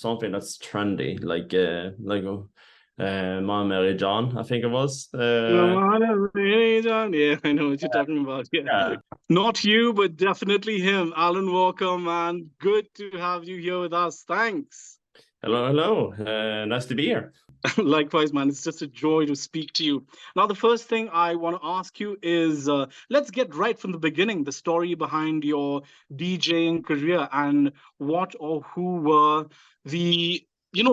something that's trendy, Maan Meri Jaan, I think it was. Maan Meri Jaan. Yeah, I know what you're talking about. Yeah. Yeah. Not you, but definitely him. Alan Walker, man. Good to have you here with us. Thanks. Hello, hello. Nice to be here. Likewise, man. It's just a joy to speak to you. Now, the first thing I want to ask you is let's get right from the beginning, the story behind your DJing career and what or who were the,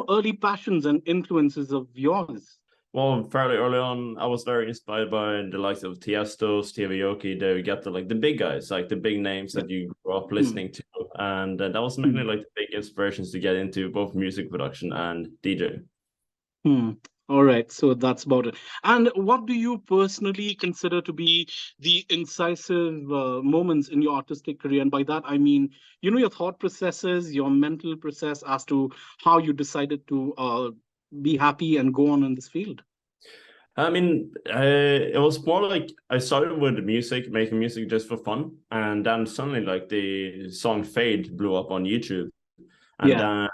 early passions and influences of yours. Well, fairly early on, I was very inspired by the likes of Tiesto, Stevie Aoki, David Guetta, like the big guys, like the big names Yeah. that you grew up Hmm. listening to. And that was mainly Hmm. like the big inspirations to get into both music production and DJ. Hmm. All right, so that's about it. And what do you personally consider to be the incisive moments in your artistic career? And by that, I mean, your thought processes, your mental process as to how you decided to be happy and go on in this field. I mean, it was more like I started with music, making music just for fun, and then suddenly, like the song "Fade" blew up on YouTube, and Yeah. then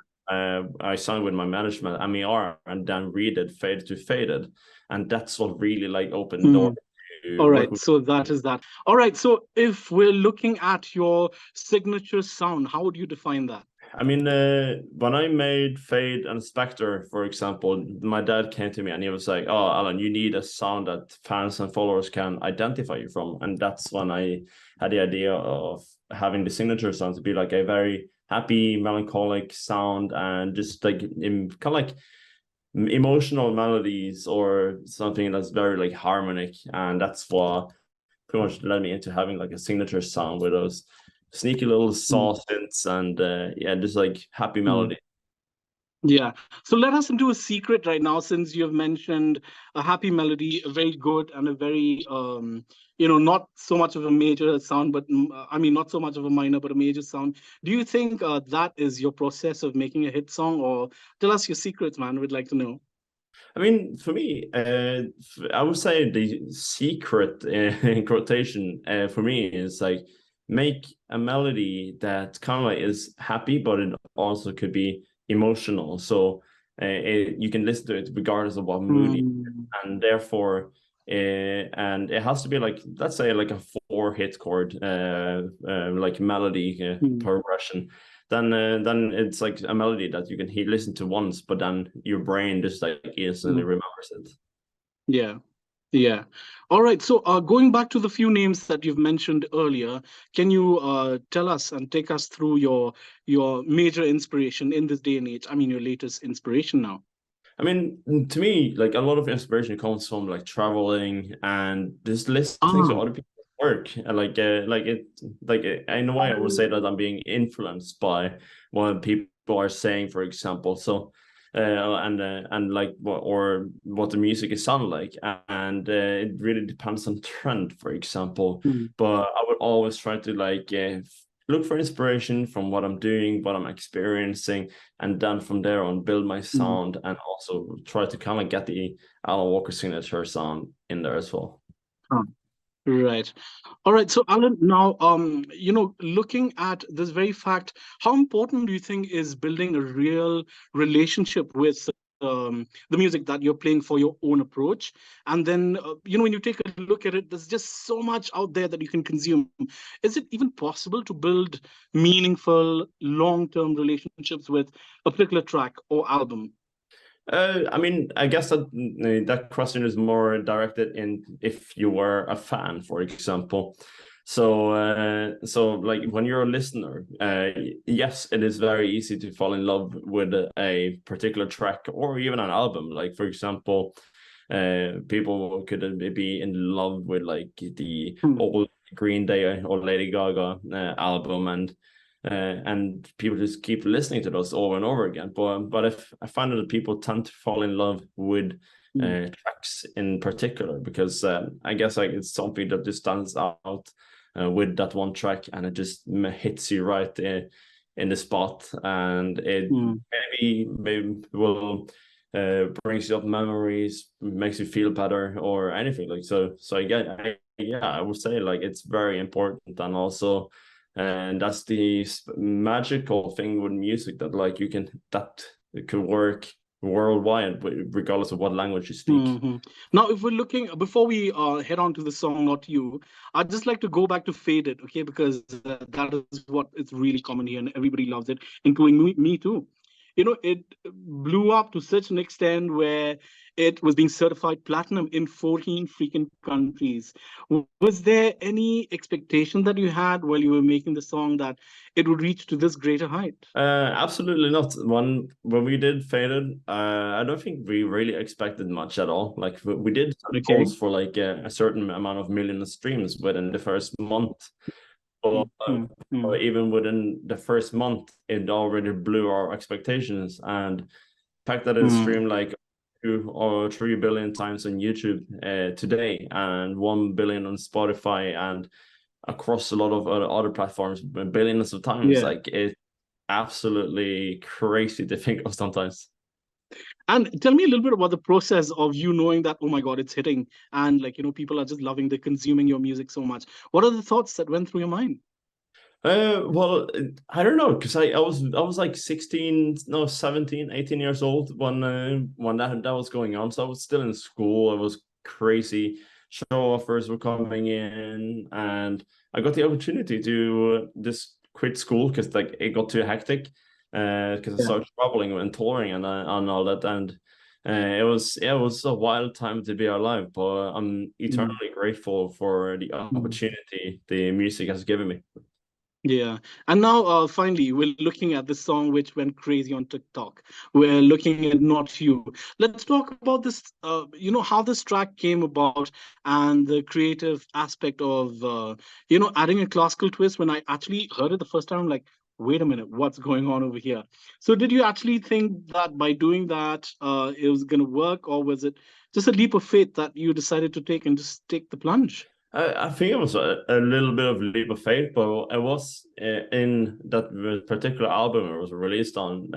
I signed with my management, MER, and then redid "Fade to Faded," and that's what really like opened the door Hmm. to All work right, with. so that is that. All right, so if we're looking at your signature sound, how would you define that? I mean, when I made Fade and Spectre, for example, my dad came to me and he was like, "Oh, Alan, you need a sound that fans and followers can identify you from." And that's when I had the idea of having the signature sound to be like a very happy, melancholic sound and just like kind of like emotional melodies or something that's very like harmonic. And that's what pretty much led me into having like a signature sound with those sneaky little Hmm. saw synths and yeah, just like happy melody. Yeah. So let us into a secret right now, since you have mentioned a happy melody, a very good and a very, not so much of a major sound, but I mean, not so much of a minor, but a major sound. Do you think that is your process of making a hit song, or tell us your secrets, man? We'd like to know. I mean, for me, I would say the secret in quotation for me is like make a melody that kind of like is happy, but it also could be emotional. So you can listen to it regardless of what mood, Hmm. and therefore, and it has to be like let's say like a four-hit chord, like melody Hmm. progression then it's like a melody that you can listen to once, but then your brain just like instantly Hmm. remembers it. Yeah. Yeah. All right. So, going back to the few names that you've mentioned earlier, can you tell us and take us through your major inspiration in this day and age? I mean, your latest inspiration now. I mean, to me, like a lot of inspiration comes from like traveling and just listening to Ah. other people's work. And in a way, I would say that I'm being influenced by what people are saying, for example. So, and like or what the music is sound like, and it really depends on trend, for example. Hmm. But I would always try to like look for inspiration from what I'm doing, what I'm experiencing and then from there on build my Hmm. sound and also try to kind of get the Alan Walker signature sound in there as well. Ah. Right. All right. So, Alan, now, looking at this very fact, how important do you think is building a real relationship with the music that you're playing for your own approach? And then, when you take a look at it, there's just so much out there that you can consume. Is it even possible to build meaningful, long-term relationships with a particular track or album? I mean, I guess that question is more directed in if you were a fan, for example. So like when you're a listener, yes, it is very easy to fall in love with a particular track or even an album. Like for example, people could be in love with like the Hmm. old Green Day or Lady Gaga album and people just keep listening to those over and over again. But if I find that people tend to fall in love with Hmm. tracks in particular because I guess like it's something that just stands out with that one track and it just hits you right in the spot and it Hmm. maybe will brings you up memories, makes you feel better or anything like so. So again, yeah, I would say like it's very important and also and that's the magical thing with music, that like you can, that it could work worldwide regardless of what language you speak. Now, if we're looking, before we head on to the song Not You, I'd just like to go back to Faded, okay, because that is what is really common here and everybody loves it, including me too. It blew up to such an extent where it was being certified platinum in 14 freaking countries. Was there any expectation that you had while you were making the song that it would reach to this greater height? Absolutely not. When we did Faded, I don't think we really expected much at all. Like we did set Okay. goals for like a certain amount of million of streams within the first month, but or even within the first month, it already blew our expectations. And the fact that it streamed like 2 or 3 billion times on YouTube today, and 1 billion on Spotify, and across a lot of other platforms billions of times, Yeah. like it's absolutely crazy to think of sometimes. And tell me a little bit about the process of you knowing that, oh my God, it's hitting. And like, people are just loving, they're consuming your music so much. What are the thoughts that went through your mind? Well, I don't know, because I was like 16, no, 17, 18 years old when that was going on. So I was still in school. It was crazy. Show offers were coming in, and I got the opportunity to just quit school because like it got too hectic. Because I Yeah. started traveling and touring and all that, and it was a wild time to be alive. But I'm Mm. eternally grateful for the Mm. opportunity the music has given me. Yeah. And now, finally, we're looking at this song which went crazy on TikTok. We're looking at Not You. Let's talk about this, how this track came about and the creative aspect of, adding a classical twist. When I actually heard it the first time, I'm like, wait a minute, what's going on over here? So did you actually think that by doing that, it was going to work, or was it just a leap of faith that you decided to take and just take the plunge? I think it was a little bit of leap of faith, but it was in that particular album it was released on.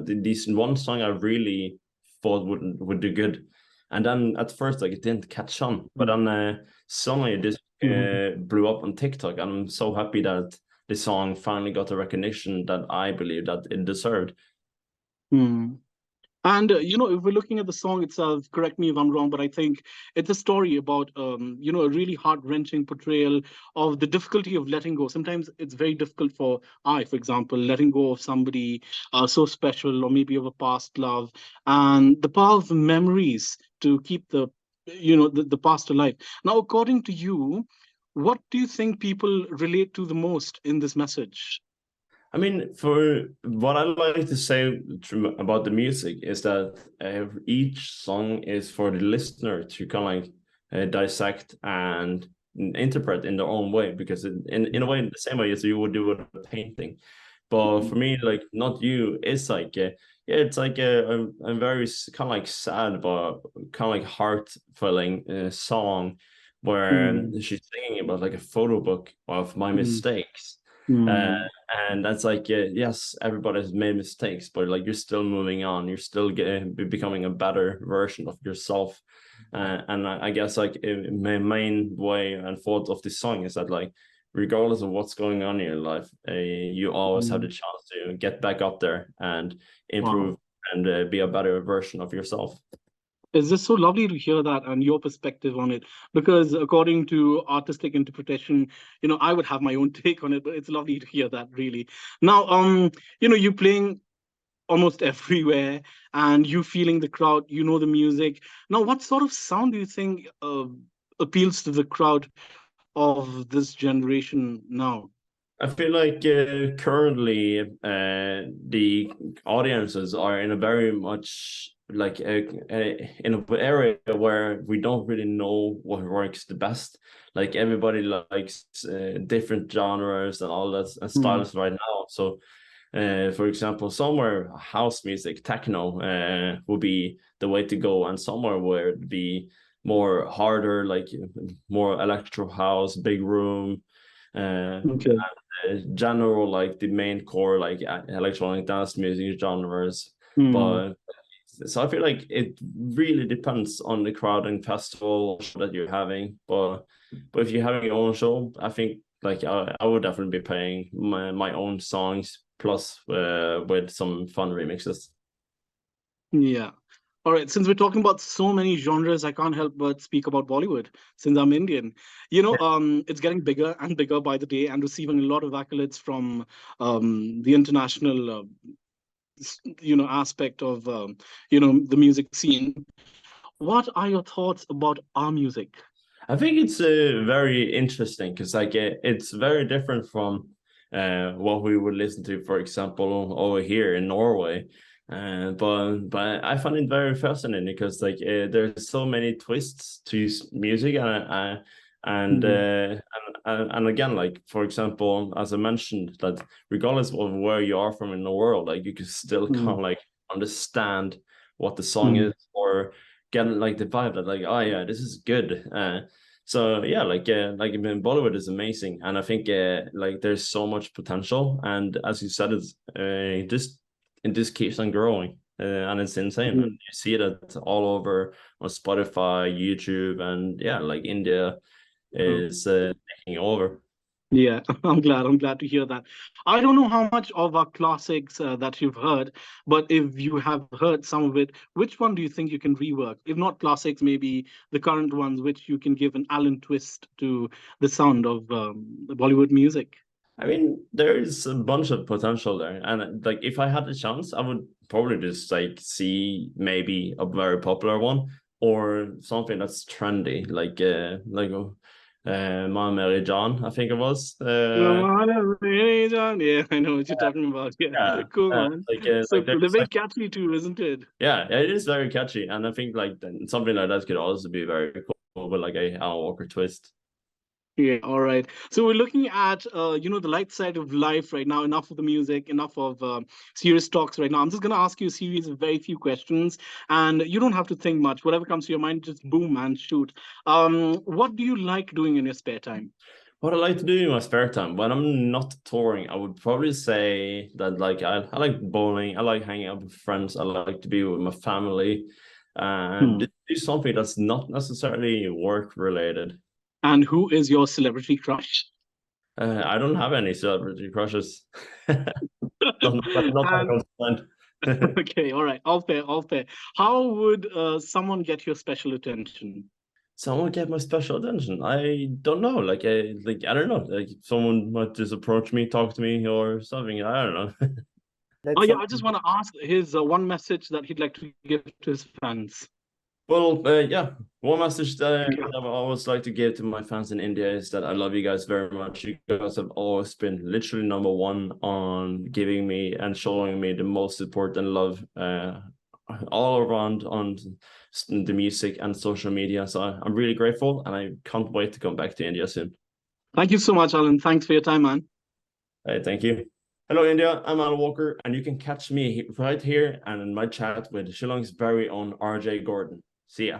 This one song I really thought would do good, and then at first like it didn't catch on, but then suddenly it just Mhm. blew up on TikTok, and I'm so happy that the song finally got the recognition that I believe that it deserved. Hmm. And if we're looking at the song itself, correct me if I'm wrong, but I think it's a story about a really heart-wrenching portrayal of the difficulty of letting go. Sometimes it's very difficult for example, letting go of somebody so special, or maybe of a past love, and the power of memories to keep the past alive. Now, according to you, what do you think people relate to the most in this message? I mean, for what I like to say about the music is that each song is for the listener to kind of like dissect and interpret in their own way, because in a way, the same way as you would do with a painting. But for me, like Not You is like yeah, it's like a very kind of like sad but kind of like heart filling song where Mm, she's singing about like a photo book of my mm, mistakes. Uh, mm, and that's like yes, everybody's made mistakes, but like you're still moving on, you're still becoming a better version of yourself. And I guess like my main way and thought of this song is that like regardless of what's going on in your life, you always have the mm. chance to get back up there and improve Wow. and be a better version of yourself. It's just so lovely to hear that and your perspective on it. Because according to artistic interpretation, I would have my own take on it, but it's lovely to hear that really. Now, you playing almost everywhere and you feeling the crowd, the music. Now, what sort of sound do you think appeals to the crowd of this generation now? I feel like currently the audiences are in a very much like in an area where we don't really know what works the best. Like everybody likes different genres and all that and Hmm. styles right now. So, for example, somewhere house music, techno, would be the way to go, and somewhere where it'd be more harder, like more electro house, big room. Uh, Okay. General like the main core like electronic dance music genres, Hmm. but so I feel like it really depends on the crowd and festival that you're having, but if you're having your own show, I think like I would definitely be playing my own songs plus with some fun remixes. Yeah. All right. Since we're talking about so many genres, I can't help but speak about Bollywood since I'm Indian. It's getting bigger and bigger by the day and receiving a lot of accolades from the international, aspect of, the music scene. What are your thoughts about our music? I think it's very interesting because like it's very different from what we would listen to, for example, over here in Norway. But I find it very fascinating because like there's so many twists to music and Mhm. and again, like for example, as I mentioned, that regardless of where you are from in the world, like you can still kind of Mhm. like understand what the song Mhm. is or get like the vibe that like, oh yeah, this is good. So yeah, like I mean, Bollywood is amazing, and I think like there's so much potential, and as you said, it's this keeps on growing, and it's insane. And Mhm. you see that all over on Spotify, YouTube, and yeah, like India is taking over. Yeah, I'm glad to hear that. I don't know how much of our classics that you've heard, but if you have heard some of it, which one do you think you can rework? If not classics, maybe the current ones, which you can give an Allen twist to the sound of the Bollywood music. I mean, there is a bunch of potential there, and like if I had the chance, I would probably just like see maybe a very popular one or something that's trendy, Maan Meri Jaan, I think it was. Maan Meri Jaan. Yeah, I know what you're talking about. Yeah, Yeah, cool, man. So like cool. They're there's very like catchy too, isn't it? yeah, it is very catchy, and I think like then something like that could also be very cool with like a Alan Walker twist. Yeah, all right. So we're looking at the light side of life right now. Enough of the music, enough of serious talks right now. I'm just gonna ask you a series of very few questions, and you don't have to think much. Whatever comes to your mind, just boom and shoot. What do you like doing in your spare time? What I like to do in my spare time when I'm not touring, I would probably say that like I like bowling, I like hanging out with friends, I like to be with my family, and Hmm. do something that's not necessarily work related. And who is your celebrity crush? I don't have any celebrity crushes. Not that And comes to mind. okay, all right, all fair, all fair. How would someone get your special attention? Someone get my special attention. I don't know. Like I don't know. Like someone might just approach me, talk to me, or something. I don't know. Oh That's yeah, I just something. want to ask his one message that he'd like to give to his fans. Well, yeah. One message Okay. that I would always like to give to my fans in India is that I love you guys very much. You guys have always been literally number one on giving me and showing me the most support and love all around on the music and social media. So I'm really grateful, and I can't wait to come back to India soon. Thank you so much, Alan. Thanks for your time, man. Thank you. Hello, India. I'm Alan Walker, and you can catch me right here and in my chat with Shillong's very own RJ Gordon. See ya.